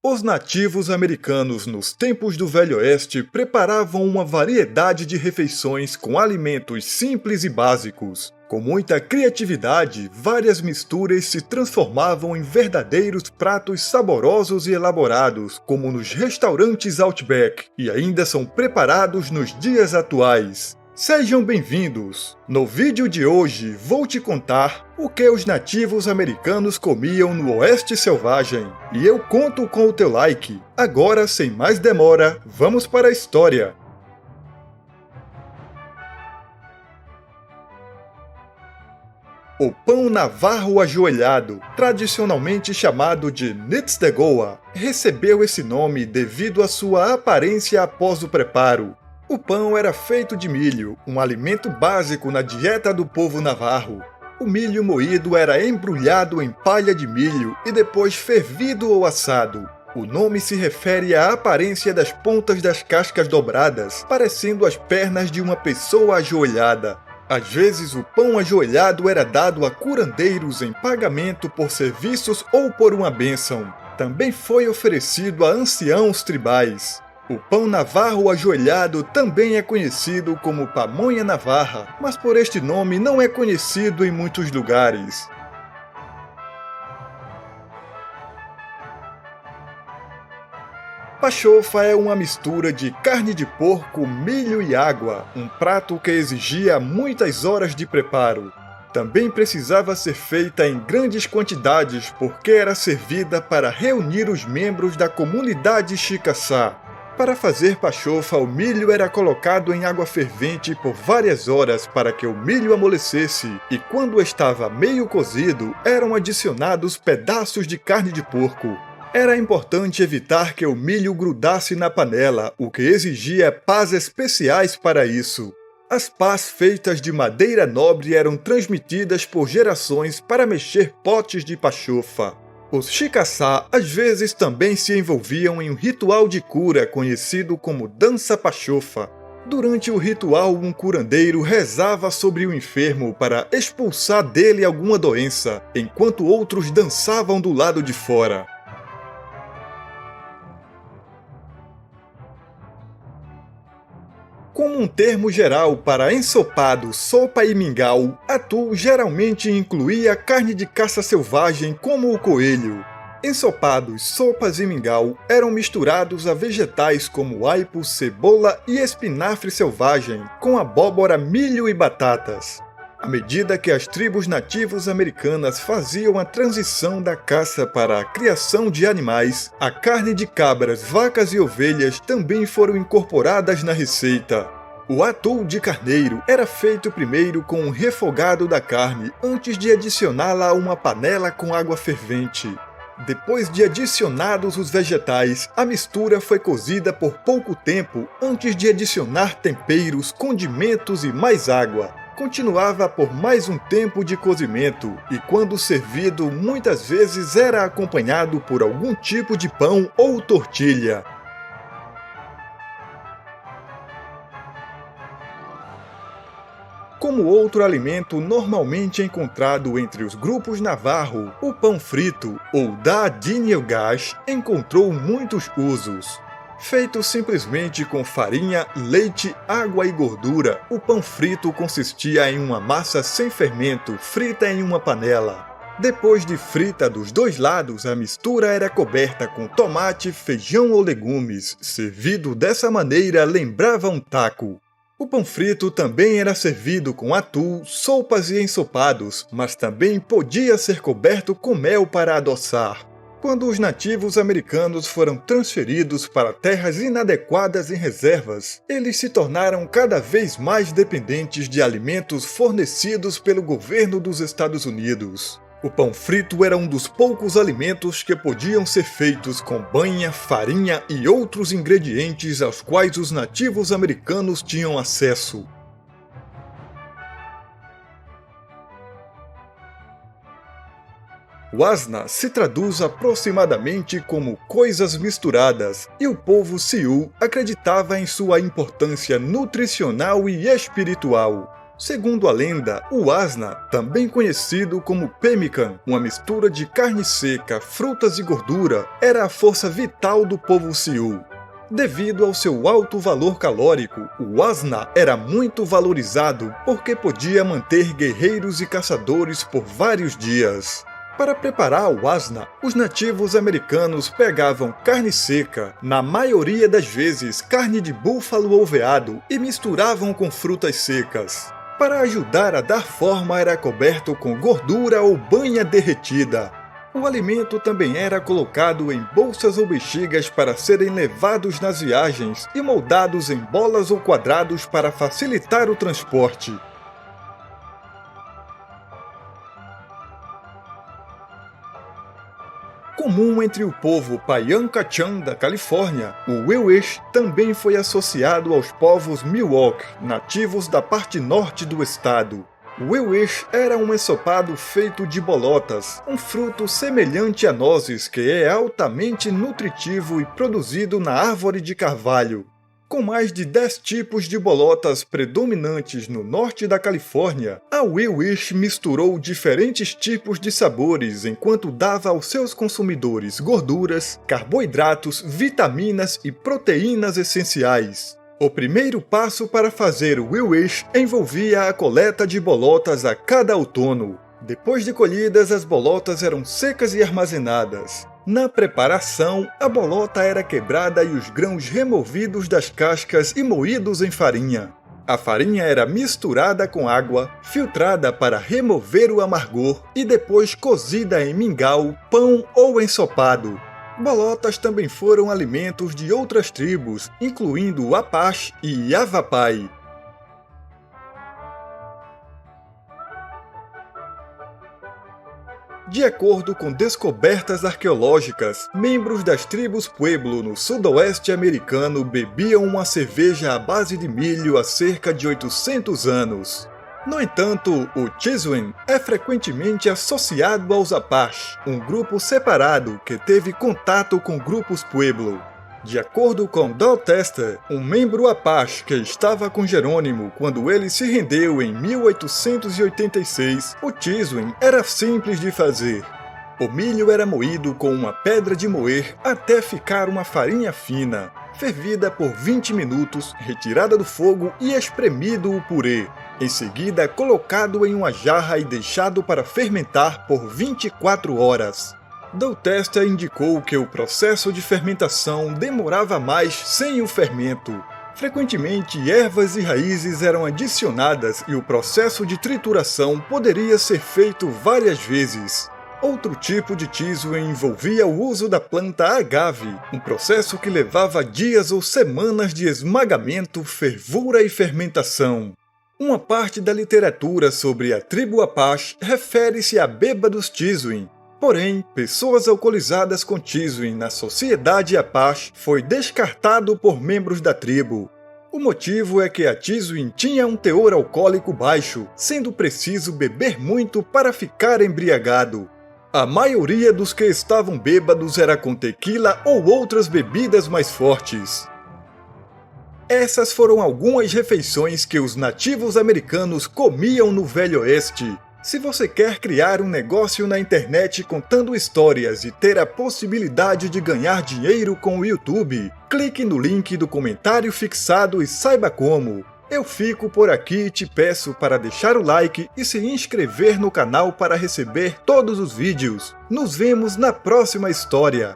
Os nativos americanos nos tempos do Velho Oeste preparavam uma variedade de refeições com alimentos simples e básicos. Com muita criatividade, várias misturas se transformavam em verdadeiros pratos saborosos e elaborados, como nos restaurantes Outback, e ainda são preparados nos dias atuais. Sejam bem-vindos! No vídeo de hoje vou te contar o que os nativos americanos comiam no Oeste Selvagem. E eu conto com o teu like. Agora, sem mais demora, vamos para a história. O pão navarro ajoelhado, tradicionalmente chamado de Nitz-de-Goa, recebeu esse nome devido à sua aparência após o preparo. O pão era feito de milho, um alimento básico na dieta do povo navarro. O milho moído era embrulhado em palha de milho e depois fervido ou assado. O nome se refere à aparência das pontas das cascas dobradas, parecendo as pernas de uma pessoa ajoelhada. Às vezes, o pão ajoelhado era dado a curandeiros em pagamento por serviços ou por uma bênção. Também foi oferecido a anciãos tribais. O pão navarro ajoelhado também é conhecido como pamonha navarra, mas por este nome não é conhecido em muitos lugares. Pachofa é uma mistura de carne de porco, milho e água, um prato que exigia muitas horas de preparo. Também precisava ser feita em grandes quantidades porque era servida para reunir os membros da comunidade Chickasaw. Para fazer pachofa, o milho era colocado em água fervente por várias horas para que o milho amolecesse, e quando estava meio cozido, eram adicionados pedaços de carne de porco. Era importante evitar que o milho grudasse na panela, o que exigia pás especiais para isso. As pás feitas de madeira nobre eram transmitidas por gerações para mexer potes de pachofa. Os Chickasaw às vezes também se envolviam em um ritual de cura conhecido como dança pachofa. Durante o ritual, um curandeiro rezava sobre o enfermo para expulsar dele alguma doença, enquanto outros dançavam do lado de fora. Como um termo geral para ensopado, sopa e mingau, atu geralmente incluía carne de caça selvagem como o coelho. Ensopados, sopas e mingau eram misturados a vegetais como aipo, cebola e espinafre selvagem, com abóbora, milho e batatas. À medida que as tribos nativas americanas faziam a transição da caça para a criação de animais, a carne de cabras, vacas e ovelhas também foram incorporadas na receita. O atu de carneiro era feito primeiro com um refogado da carne, antes de adicioná-la a uma panela com água fervente. Depois de adicionados os vegetais, a mistura foi cozida por pouco tempo antes de adicionar temperos, condimentos e mais água. Continuava por mais um tempo de cozimento e, quando servido, muitas vezes era acompanhado por algum tipo de pão ou tortilha. Como outro alimento normalmente encontrado entre os grupos navarro, o pão frito, ou da-dinilgash, encontrou muitos usos. Feito simplesmente com farinha, leite, água e gordura, o pão frito consistia em uma massa sem fermento, frita em uma panela. Depois de frita dos dois lados, a mistura era coberta com tomate, feijão ou legumes. Servido dessa maneira, lembrava um taco. O pão frito também era servido com atu, sopas e ensopados, mas também podia ser coberto com mel para adoçar. Quando os nativos americanos foram transferidos para terras inadequadas em reservas, eles se tornaram cada vez mais dependentes de alimentos fornecidos pelo governo dos Estados Unidos. O pão frito era um dos poucos alimentos que podiam ser feitos com banha, farinha e outros ingredientes aos quais os nativos americanos tinham acesso. Wasna se traduz aproximadamente como coisas misturadas, e o povo Sioux acreditava em sua importância nutricional e espiritual. Segundo a lenda, o asna, também conhecido como pemmican, uma mistura de carne seca, frutas e gordura, era a força vital do povo Sioux. Devido ao seu alto valor calórico, o asna era muito valorizado porque podia manter guerreiros e caçadores por vários dias. Para preparar o asna, os nativos americanos pegavam carne seca, na maioria das vezes carne de búfalo ou veado, e misturavam com frutas secas. Para ajudar a dar forma, era coberto com gordura ou banha derretida. O alimento também era colocado em bolsas ou bexigas para serem levados nas viagens e moldados em bolas ou quadrados para facilitar o transporte. Comum entre o povo Payankachan da Califórnia, o Wiwish também foi associado aos povos Miwok, nativos da parte norte do estado. O Wiwish era um ensopado feito de bolotas, um fruto semelhante a nozes que é altamente nutritivo e produzido na árvore de carvalho. Com mais de 10 tipos de bolotas predominantes no norte da Califórnia, a Wiwish misturou diferentes tipos de sabores enquanto dava aos seus consumidores gorduras, carboidratos, vitaminas e proteínas essenciais. O primeiro passo para fazer o Wiwish envolvia a coleta de bolotas a cada outono. Depois de colhidas, as bolotas eram secas e armazenadas. Na preparação, a bolota era quebrada e os grãos removidos das cascas e moídos em farinha. A farinha era misturada com água, filtrada para remover o amargor e depois cozida em mingau, pão ou ensopado. Bolotas também foram alimentos de outras tribos, incluindo o Apache e Yavapai. De acordo com descobertas arqueológicas, membros das tribos Pueblo no sudoeste americano bebiam uma cerveja à base de milho há cerca de 800 anos. No entanto, o Chizwin é frequentemente associado aos Apache, um grupo separado que teve contato com grupos Pueblo. De acordo com Dorchester, um membro Apache que estava com Jerônimo quando ele se rendeu em 1886, o Chizwin era simples de fazer. O milho era moído com uma pedra de moer até ficar uma farinha fina, fervida por 20 minutos, retirada do fogo e espremido o purê. Em seguida, colocado em uma jarra e deixado para fermentar por 24 horas. Dorchester indicou que o processo de fermentação demorava mais sem o fermento. Frequentemente, ervas e raízes eram adicionadas e o processo de trituração poderia ser feito várias vezes. Outro tipo de Chizwin envolvia o uso da planta agave, um processo que levava dias ou semanas de esmagamento, fervura e fermentação. Uma parte da literatura sobre a tribo Apache refere-se a bêbados Chizwin. Porém, pessoas alcoolizadas com Chizwin na sociedade Apache foi descartado por membros da tribo. O motivo é que a Chizwin tinha um teor alcoólico baixo, sendo preciso beber muito para ficar embriagado. A maioria dos que estavam bêbados era com tequila ou outras bebidas mais fortes. Essas foram algumas refeições que os nativos americanos comiam no Velho Oeste. Se você quer criar um negócio na internet contando histórias e ter a possibilidade de ganhar dinheiro com o YouTube, clique no link do comentário fixado e saiba como. Eu fico por aqui e te peço para deixar o like e se inscrever no canal para receber todos os vídeos. Nos vemos na próxima história.